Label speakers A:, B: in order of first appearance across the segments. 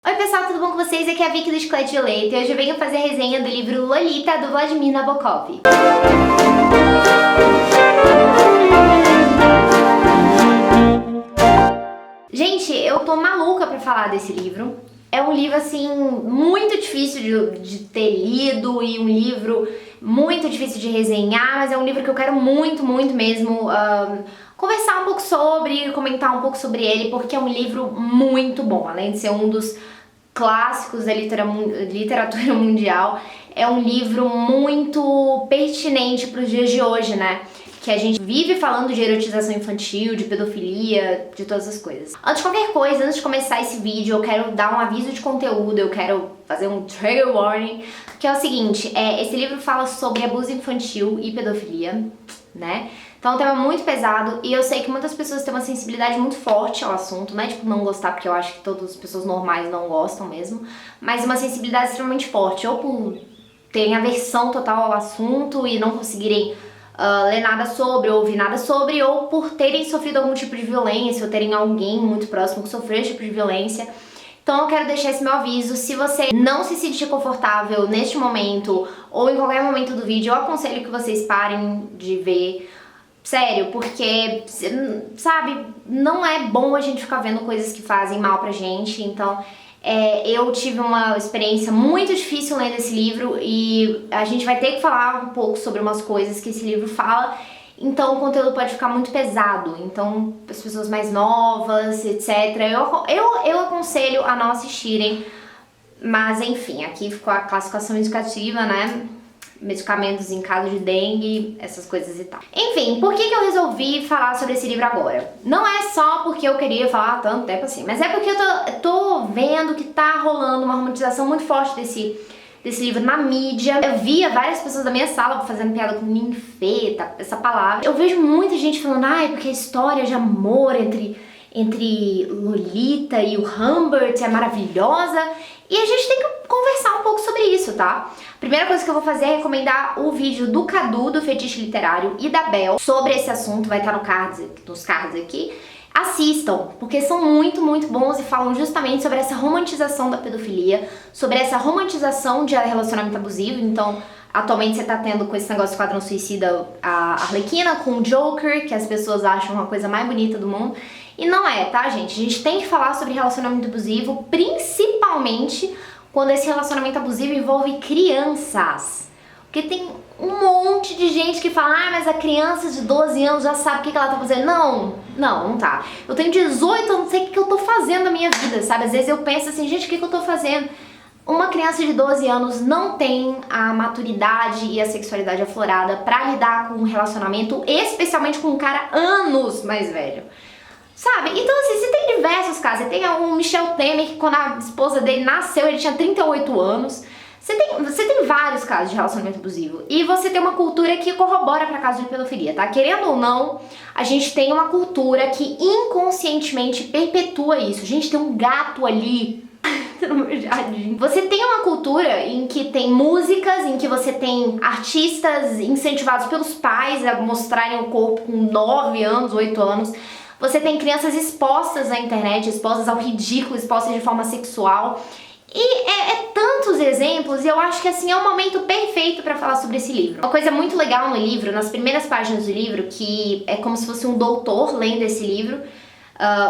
A: Oi pessoal, tudo bom com vocês? Aqui é a Vicky do Chiclete de Leite e hoje eu venho fazer a resenha do livro Lolita, do Vladimir Nabokov. Gente, eu tô maluca pra falar desse livro. É um livro, assim, muito difícil de ter lido e um livro muito difícil de resenhar, mas é um livro que eu quero muito mesmo conversar um pouco sobre, comentar um pouco sobre ele, porque é um livro muito bom, além de ser um dos clássicos da literatura mundial, é um livro muito pertinente para os dias de hoje, né? Que a gente vive falando de erotização infantil, de pedofilia, de todas as coisas. Antes de qualquer coisa, antes de começar esse vídeo, eu quero dar um aviso de conteúdo, eu quero fazer um trigger warning, que é o seguinte, esse livro fala sobre abuso infantil e pedofilia, né? Então é um tema muito pesado e eu sei que muitas pessoas têm uma sensibilidade muito forte ao assunto, não é tipo não gostar porque eu acho que todas as pessoas normais não gostam mesmo, mas uma sensibilidade extremamente forte, ou por terem aversão total ao assunto e não conseguirem ler nada sobre, ou ouvir nada sobre, ou por terem sofrido algum tipo de violência, ou terem alguém muito próximo que sofreu esse tipo de violência. Então eu quero deixar esse meu aviso, se você não se sentir confortável neste momento, ou em qualquer momento do vídeo, eu aconselho que vocês parem de ver. Sério, porque, sabe, não é bom a gente ficar vendo coisas que fazem mal pra gente, então eu tive uma experiência muito difícil lendo esse livro e a gente vai ter que falar um pouco sobre umas coisas que esse livro fala, então o conteúdo pode ficar muito pesado, então as pessoas mais novas, etc, eu aconselho a não assistirem, mas enfim, aqui ficou a classificação indicativa, né? Medicamentos em caso de dengue, essas coisas e tal. Enfim, por que eu resolvi falar sobre esse livro agora? Não é só porque eu queria falar tanto tempo assim, mas é porque eu tô vendo que tá rolando uma romantização muito forte desse livro na mídia. Eu via várias pessoas da minha sala fazendo piada com ninfeta, essa palavra. Eu vejo muita gente falando, ai, porque a história de amor entre Lolita e o Humbert é maravilhosa. E a gente tem que conversar um pouco sobre isso, tá? Primeira coisa que eu vou fazer é recomendar o vídeo do Cadu, do Fetiche Literário, e da Bel sobre esse assunto, vai estar nos cards aqui. Assistam, porque são muito bons e falam justamente sobre essa romantização da pedofilia, sobre essa romantização de relacionamento abusivo. Então, atualmente você tá tendo com esse negócio do Esquadrão Suicida a Arlequina com o Joker, que as pessoas acham uma coisa mais bonita do mundo. E não é, tá, gente? A gente tem que falar sobre relacionamento abusivo, principalmente quando esse relacionamento abusivo envolve crianças. Porque tem um monte de gente que fala, ah, mas a criança de 12 anos já sabe o que ela tá fazendo. Não tá. Eu tenho 18, eu não sei o que eu tô fazendo na minha vida, sabe? Às vezes eu penso assim, gente, o que eu tô fazendo? Uma criança de 12 anos não tem a maturidade e a sexualidade aflorada pra lidar com um relacionamento, especialmente com um cara anos mais velho. Sabe? Então assim, você tem diversos casos. Você tem o Michel Temer, que quando a esposa dele nasceu, ele tinha 38 anos. Você tem vários casos de relacionamento abusivo. E você tem uma cultura que corrobora para casos de pedofilia, tá? Querendo ou não, a gente tem uma cultura que inconscientemente perpetua isso. A gente tem um gato ali no meu jardim. Você tem uma cultura em que tem músicas, em que você tem artistas incentivados pelos pais a mostrarem o corpo com 9 anos, 8 anos. Você tem crianças expostas na internet, expostas ao ridículo, expostas de forma sexual. E tantos exemplos, e eu acho que assim é o momento perfeito para falar sobre esse livro. Uma coisa muito legal no livro, nas primeiras páginas do livro, que é como se fosse um doutor lendo esse livro,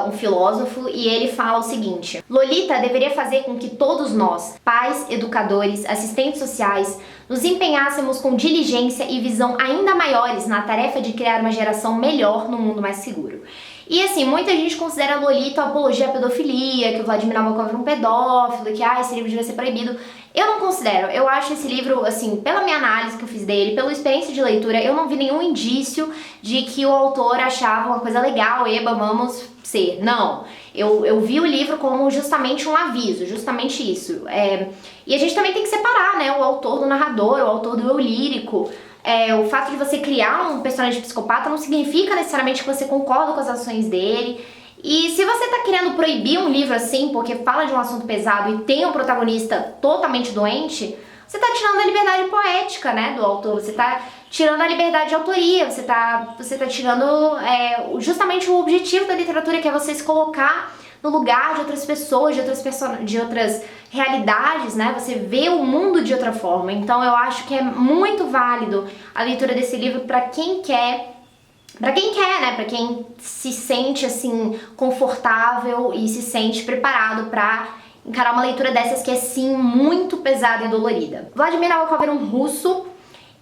A: um filósofo, e ele fala o seguinte: Lolita deveria fazer com que todos nós, pais, educadores, assistentes sociais, nos empenhássemos com diligência e visão ainda maiores na tarefa de criar uma geração melhor no mundo mais seguro. E assim, muita gente considera Lolita apologia à pedofilia, que o Vladimir Nabokov era um pedófilo, que esse livro devia ser proibido. Eu não considero, eu acho esse livro, assim, pela minha análise que eu fiz dele, pela experiência de leitura, eu não vi nenhum indício de que o autor achava uma coisa legal, eba, vamos ser. Não, eu vi o livro como justamente um aviso, justamente isso. E a gente também tem que separar, né, o autor do narrador, o autor do eu lírico. O fato de você criar um personagem psicopata não significa necessariamente que você concorda com as ações dele. E se você tá querendo proibir um livro assim porque fala de um assunto pesado e tem um protagonista totalmente doente, você tá tirando a liberdade poética, né, do autor, você tá tirando a liberdade de autoria, você tá tirando justamente o objetivo da literatura, que é você se colocar no lugar de outras pessoas, de outras realidades, né? Você vê o mundo de outra forma. Então eu acho que é muito válido a leitura desse livro para quem quer, né? Para quem se sente assim confortável e se sente preparado para encarar uma leitura dessas que é sim muito pesada e dolorida. Vladimir Nabokov era um russo.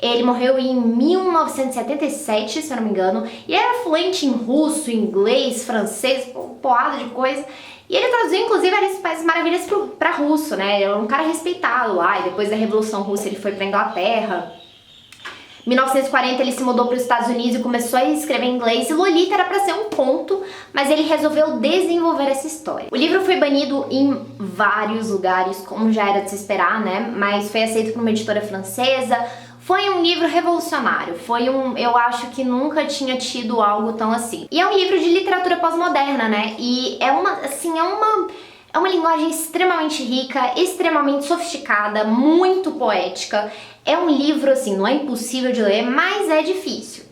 A: Ele morreu em 1977, se eu não me engano, e era fluente em russo, inglês, francês, porrada de coisa. E ele traduziu, inclusive, Alice Países Maravilhas pra russo, né? Ele era um cara respeitado lá, e depois da Revolução Russa ele foi pra Inglaterra. Em 1940 ele se mudou para os Estados Unidos e começou a escrever em inglês, e Lolita era para ser um conto, mas ele resolveu desenvolver essa história. O livro foi banido em vários lugares, como já era de se esperar, né? Mas foi aceito por uma editora francesa. Foi um livro revolucionário, eu acho que nunca tinha tido algo tão assim. E é um livro de literatura pós-moderna, né? E é uma linguagem extremamente rica, extremamente sofisticada, muito poética. É um livro, assim, não é impossível de ler, mas é difícil.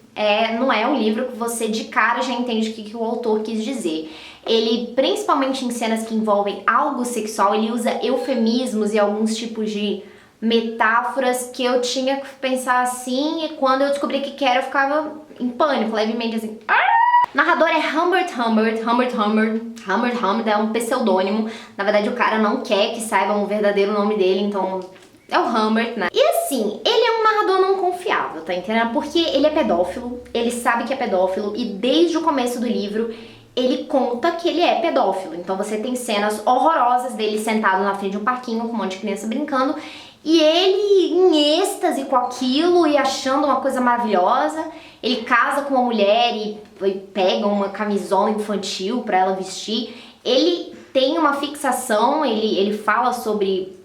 A: Não é um livro que você de cara já entende o que o autor quis dizer. Ele, principalmente em cenas que envolvem algo sexual, ele usa eufemismos e alguns tipos de metáforas que eu tinha que pensar assim, e quando eu descobri o que era, eu ficava em pânico, levemente assim. O narrador é Humbert Humbert é um pseudônimo. Na verdade, o cara não quer que saibam o verdadeiro nome dele, então é o Humbert, né? E assim, ele é um narrador não confiável, tá entendendo? Porque ele é pedófilo, ele sabe que é pedófilo, e desde o começo do livro ele conta que ele é pedófilo. Então você tem cenas horrorosas dele sentado na frente de um parquinho com um monte de criança brincando, e ele em êxtase com aquilo e achando uma coisa maravilhosa. Ele casa com uma mulher e pega uma camisola infantil pra ela vestir. Ele tem uma fixação, ele fala sobre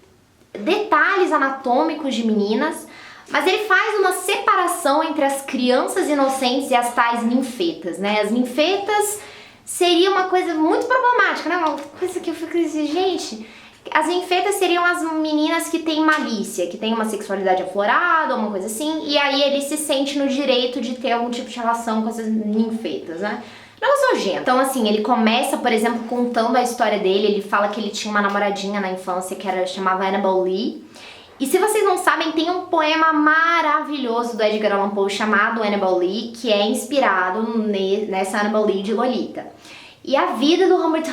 A: detalhes anatômicos de meninas, mas ele faz uma separação entre as crianças inocentes e as tais ninfetas, né? As ninfetas seria uma coisa muito problemática, né? Uma coisa que eu fico assim, gente... As ninfetas seriam as meninas que têm malícia, que têm uma sexualidade aflorada, uma coisa assim, e aí ele se sente no direito de ter algum tipo de relação com essas ninfetas, né? Não nojento. Então, assim, ele começa, por exemplo, contando a história dele. Ele fala que ele tinha uma namoradinha na infância que chamava Annabel Lee. E se vocês não sabem, tem um poema maravilhoso do Edgar Allan Poe chamado Annabel Lee, que é inspirado nessa Annabel Lee de Lolita. E a vida do Humbert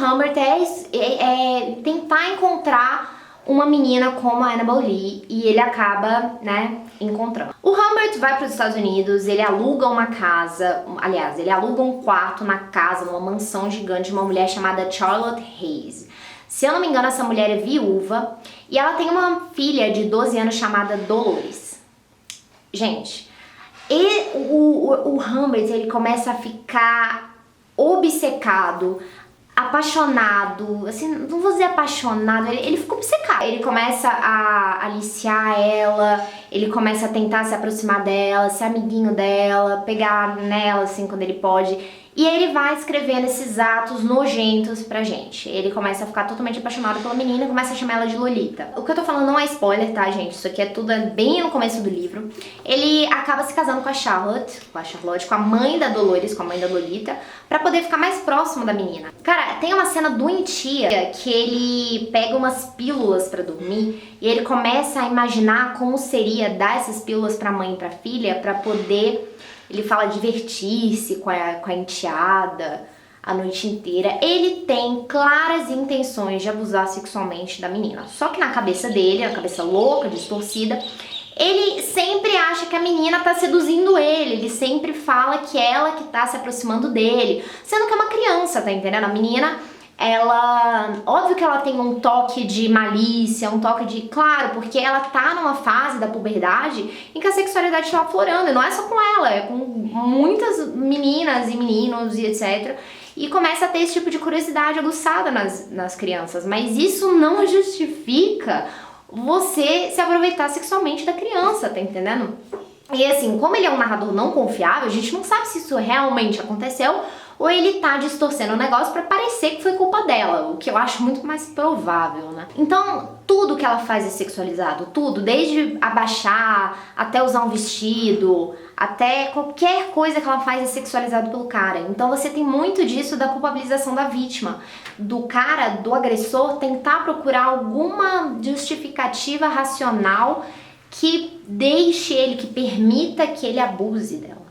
A: é tentar encontrar uma menina como a Annabel Lee, e ele acaba, né, encontrando. O Humbert vai para os Estados Unidos, ele aluga uma casa, aliás, ele aluga um quarto na casa, numa mansão gigante de uma mulher chamada Charlotte Hayes. Se eu não me engano, essa mulher é viúva e ela tem uma filha de 12 anos chamada Dolores. Gente, o Humbert, ele começa a ficar obcecado, apaixonado, assim, não vou dizer apaixonado, ele fica obcecado. Ele começa a aliciar ela, ele começa a tentar se aproximar dela, ser amiguinho dela, pegar nela, assim, quando ele pode. E aí ele vai escrevendo esses atos nojentos pra gente. Ele começa a ficar totalmente apaixonado pela menina e começa a chamar ela de Lolita. O que eu tô falando não é spoiler, tá, gente? Isso aqui é tudo bem no começo do livro. Ele acaba se casando com a Charlotte, com a mãe da Dolores, com a mãe da Lolita, pra poder ficar mais próximo da menina. Cara, tem uma cena doentia que ele pega umas pílulas pra dormir e ele começa a imaginar como seria dar essas pílulas pra mãe e pra filha pra poder... Ele fala divertir-se com a enteada a noite inteira. Ele tem claras intenções de abusar sexualmente da menina. Só que na cabeça dele, na cabeça louca, distorcida, ele sempre acha que a menina tá seduzindo ele. Ele sempre fala que é ela que tá se aproximando dele. Sendo que é uma criança, tá entendendo? A menina... óbvio que ela tem um toque de malícia, um toque de... Claro, porque ela tá numa fase da puberdade em que a sexualidade tá aflorando, e não é só com ela, é com muitas meninas e meninos e etc. E começa a ter esse tipo de curiosidade aguçada nas crianças, mas isso não justifica você se aproveitar sexualmente da criança, tá entendendo? E assim, como ele é um narrador não confiável, a gente não sabe se isso realmente aconteceu, ou ele tá distorcendo o negócio pra parecer que foi culpa dela, o que eu acho muito mais provável, né? Então, tudo que ela faz é sexualizado, tudo, desde abaixar, até usar um vestido, até qualquer coisa que ela faz é sexualizado pelo cara. Então você tem muito disso da culpabilização da vítima, do cara, do agressor, tentar procurar alguma justificativa racional que deixe ele, que permita que ele abuse dela.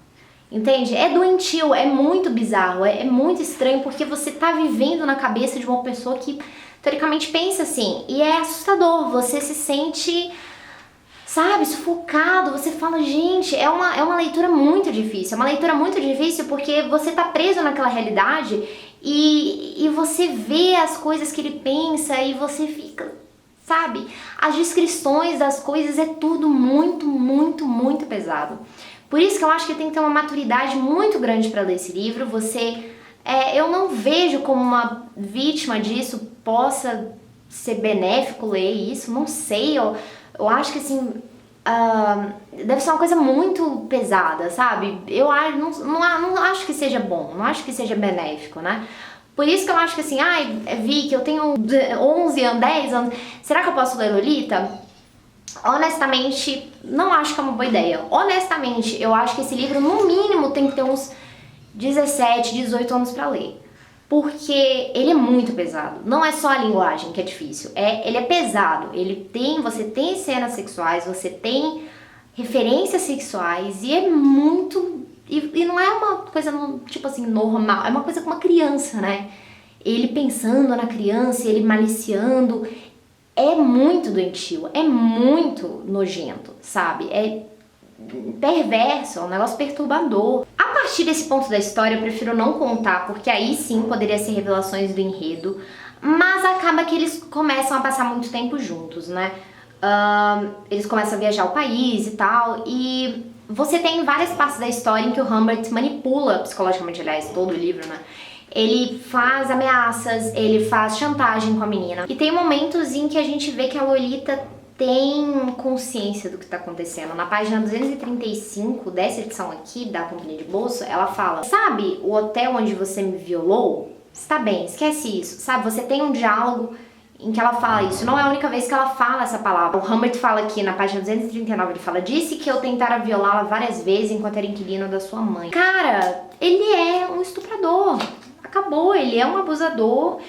A: Entende? É doentio, é muito bizarro, é muito estranho, porque você tá vivendo na cabeça de uma pessoa que teoricamente pensa assim, e é assustador, você se sente, sabe, sufocado, você fala, gente, é uma leitura muito difícil, porque você tá preso naquela realidade e você vê as coisas que ele pensa e você fica, sabe, as descrições das coisas é tudo muito, muito, muito pesado. Por isso que eu acho que tem que ter uma maturidade muito grande para ler esse livro. Eu não vejo como uma vítima disso possa ser benéfico ler isso, não sei, eu acho que assim, deve ser uma coisa muito pesada, sabe? Eu não acho que seja bom, não acho que seja benéfico, né? Por isso que eu acho que assim, Vicky, eu tenho 11 anos, 10 anos, será que eu posso ler Lolita? Honestamente, não acho que é uma boa ideia. Honestamente, eu acho que esse livro, no mínimo, tem que ter uns 17, 18 anos pra ler. Porque ele é muito pesado. Não é só a linguagem que é difícil. Ele é pesado. Você tem cenas sexuais, você tem referências sexuais e é muito... E não é uma coisa, tipo assim, normal. É uma coisa com uma criança, né? Ele pensando na criança, ele maliciando... É muito doentio, é muito nojento, sabe? É perverso, é um negócio perturbador. A partir desse ponto da história eu prefiro não contar, porque aí sim poderia ser revelações do enredo, mas acaba que eles começam a passar muito tempo juntos, né? Eles começam a viajar o país e tal, e você tem várias partes da história em que o Humbert manipula, psicologicamente, aliás, todo o livro, né? Ele faz ameaças, ele faz chantagem com a menina. E tem momentos em que a gente vê que a Lolita tem consciência do que tá acontecendo. Na página 235 dessa edição aqui da Companhia de Bolso, ela fala: sabe o hotel onde você me violou? Está bem, esquece isso. Sabe, você tem um diálogo em que ela fala isso. Não é a única vez que ela fala essa palavra. O Humbert fala aqui na página 239, ele fala: disse que eu tentara violá-la várias vezes enquanto era inquilino da sua mãe. Cara, ele é um estuprador. Acabou, ele é um abusador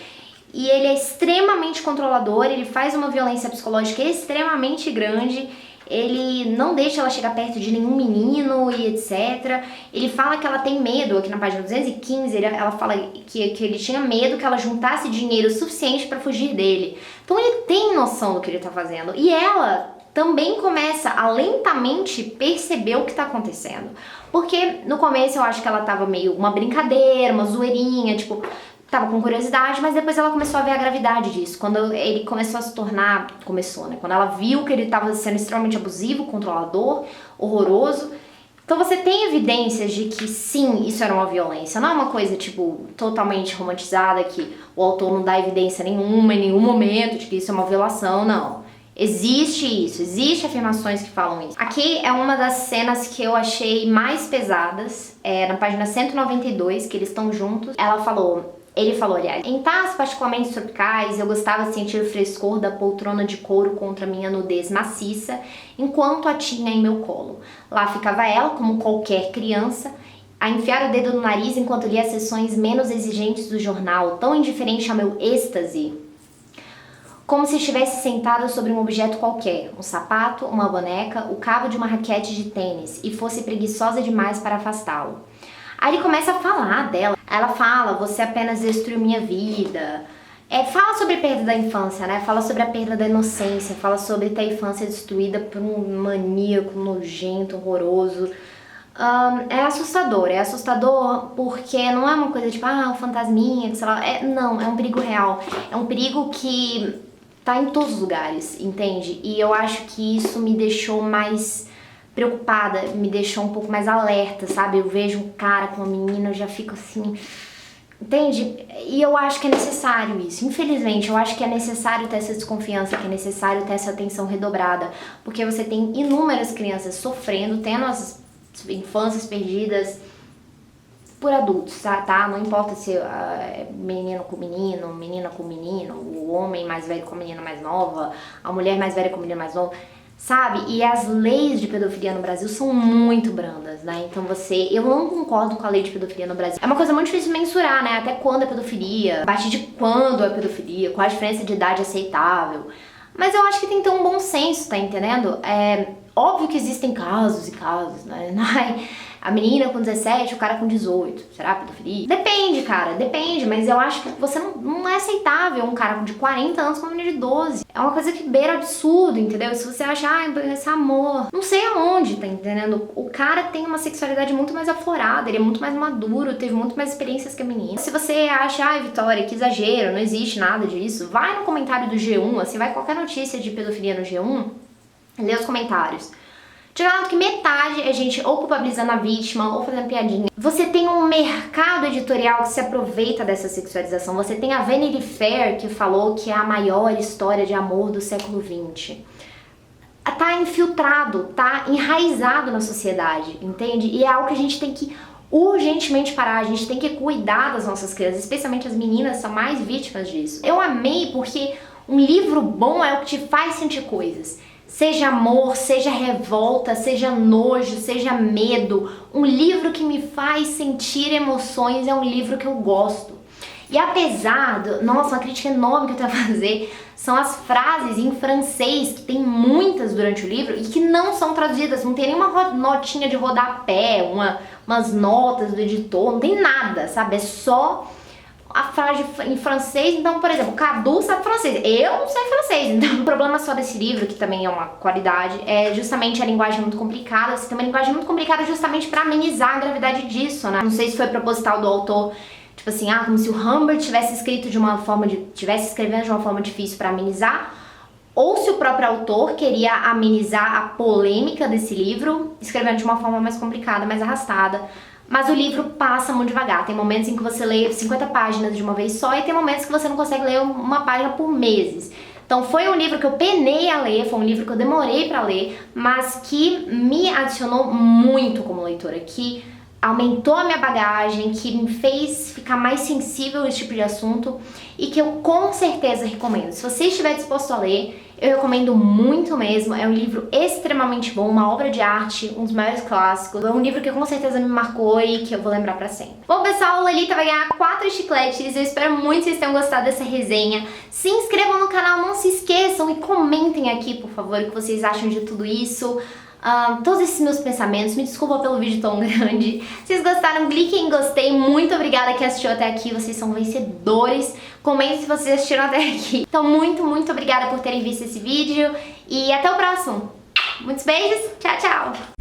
A: e ele é extremamente controlador, ele faz uma violência psicológica extremamente grande, ele não deixa ela chegar perto de nenhum menino e etc. Ele fala que ela tem medo, aqui na página 215, ela fala que ele tinha medo que ela juntasse dinheiro suficiente pra fugir dele. Então ele tem noção do que ele tá fazendo e ela também começa a lentamente perceber o que tá acontecendo. Porque no começo eu acho que ela tava meio uma brincadeira, uma zoeirinha, tipo, tava com curiosidade, mas depois ela começou a ver a gravidade disso. Quando ele começou a se tornar, né? Quando ela viu que ele tava sendo extremamente abusivo, controlador, horroroso. Então você tem evidências de que sim, isso era uma violência. Não é uma coisa, tipo, totalmente romantizada, que o autor não dá evidência nenhuma, em nenhum momento, de que isso é uma violação, não. Existe isso, existe afirmações que falam isso. Aqui é uma das cenas que eu achei mais pesadas, na página 192, que eles estão juntos. Ele falou, aliás: em tais particularmente tropicais, eu gostava de sentir o frescor da poltrona de couro contra minha nudez maciça, enquanto a tinha em meu colo. Lá ficava ela, como qualquer criança, a enfiar o dedo no nariz enquanto lia as seções menos exigentes do jornal, tão indiferente ao meu êxtase, como se estivesse sentada sobre um objeto qualquer, um sapato, uma boneca, o cabo de uma raquete de tênis, e fosse preguiçosa demais para afastá-lo. Aí ele começa a falar dela. Ela fala: você apenas destruiu minha vida. Fala sobre a perda da infância, né? Fala sobre a perda da inocência, fala sobre ter a infância destruída por um maníaco nojento, horroroso. É assustador porque não é uma coisa tipo, um fantasminha, que sei lá. Não, é um perigo real. É um perigo que tá em todos os lugares, entende? E eu acho que isso me deixou mais preocupada, me deixou um pouco mais alerta, sabe? Eu vejo um cara com uma menina, eu já fico assim, entende? E eu acho que é necessário isso. Infelizmente, eu acho que é necessário ter essa desconfiança, que é necessário ter essa atenção redobrada, porque você tem inúmeras crianças sofrendo, tendo as infâncias perdidas, por adultos, tá? Não importa se é menino com menino, menina com menino, o homem mais velho com a menina mais nova, a mulher mais velha com a menina mais nova, sabe? E as leis de pedofilia no Brasil são muito brandas, né? Então eu não concordo com a lei de pedofilia no Brasil. É uma coisa muito difícil de mensurar, né? Até quando é pedofilia, a partir de quando é pedofilia, qual a diferença de idade aceitável. Mas eu acho que tem que ter um bom senso, tá entendendo? Óbvio que existem casos e casos, né? A menina com 17, o cara com 18. Será pedofilia? Depende, cara, depende. Mas eu acho que você não é aceitável um cara de 40 anos com uma menina de 12. É uma coisa que beira absurdo, entendeu? Se você achar, esse amor, não sei aonde, tá entendendo? O cara tem uma sexualidade muito mais aflorada, ele é muito mais maduro, teve muito mais experiências que a menina. Se você acha, Vitória, que exagero, não existe nada disso, vai no comentário do G1, assim, vai qualquer notícia de pedofilia no G1, lê os comentários. Te garanto que metade é gente ou culpabilizando a vítima ou fazendo piadinha. Você tem um mercado editorial que se aproveita dessa sexualização. Você tem a Vanity Fair que falou que é a maior história de amor do século XX. Tá infiltrado, tá enraizado na sociedade, entende? E é algo que a gente tem que urgentemente parar, a gente tem que cuidar das nossas crianças, especialmente as meninas são mais vítimas disso. Eu amei porque um livro bom é o que te faz sentir coisas. Seja amor, seja revolta, seja nojo, seja medo. Um livro que me faz sentir emoções é um livro que eu gosto. E apesar nossa, uma crítica enorme que eu tenho a fazer são as frases em francês, que tem muitas durante o livro e que não são traduzidas, não tem nenhuma notinha de rodapé, umas notas do editor, não tem nada, sabe? É só a frase em francês. Então, por exemplo, o Cadu sabe francês, eu não sei francês, então o problema só desse livro, que também é uma qualidade, é justamente a linguagem muito complicada. Você tem uma linguagem muito complicada justamente pra amenizar a gravidade disso, né? Não sei se foi proposital do autor, tipo assim, como se o Humbert tivesse escrito tivesse escrevendo de uma forma difícil pra amenizar, ou se o próprio autor queria amenizar a polêmica desse livro, escrevendo de uma forma mais complicada, mais arrastada. Mas o livro passa muito devagar. Tem momentos em que você lê 50 páginas de uma vez só e tem momentos que você não consegue ler uma página por meses. Então foi um livro que eu penei a ler, foi um livro que eu demorei pra ler, mas que me adicionou muito como leitora, que aumentou a minha bagagem, que me fez ficar mais sensível a esse tipo de assunto e que eu com certeza recomendo. Se você estiver disposto a ler, eu recomendo muito mesmo. É um livro extremamente bom, uma obra de arte, um dos maiores clássicos. É um livro que com certeza me marcou e que eu vou lembrar pra sempre. Bom, pessoal, a Lolita vai ganhar 4 chicletes. Eu espero muito que vocês tenham gostado dessa resenha. Se inscrevam no canal, não se esqueçam e comentem aqui, por favor, o que vocês acham de tudo isso. Todos esses meus pensamentos, me desculpa pelo vídeo tão grande. Se vocês gostaram, cliquem em gostei. Muito obrigada que assistiu até aqui, vocês são vencedores. Comentem se vocês assistiram até aqui. Então muito obrigada por terem visto esse vídeo e até o próximo. Muitos beijos, tchau, tchau!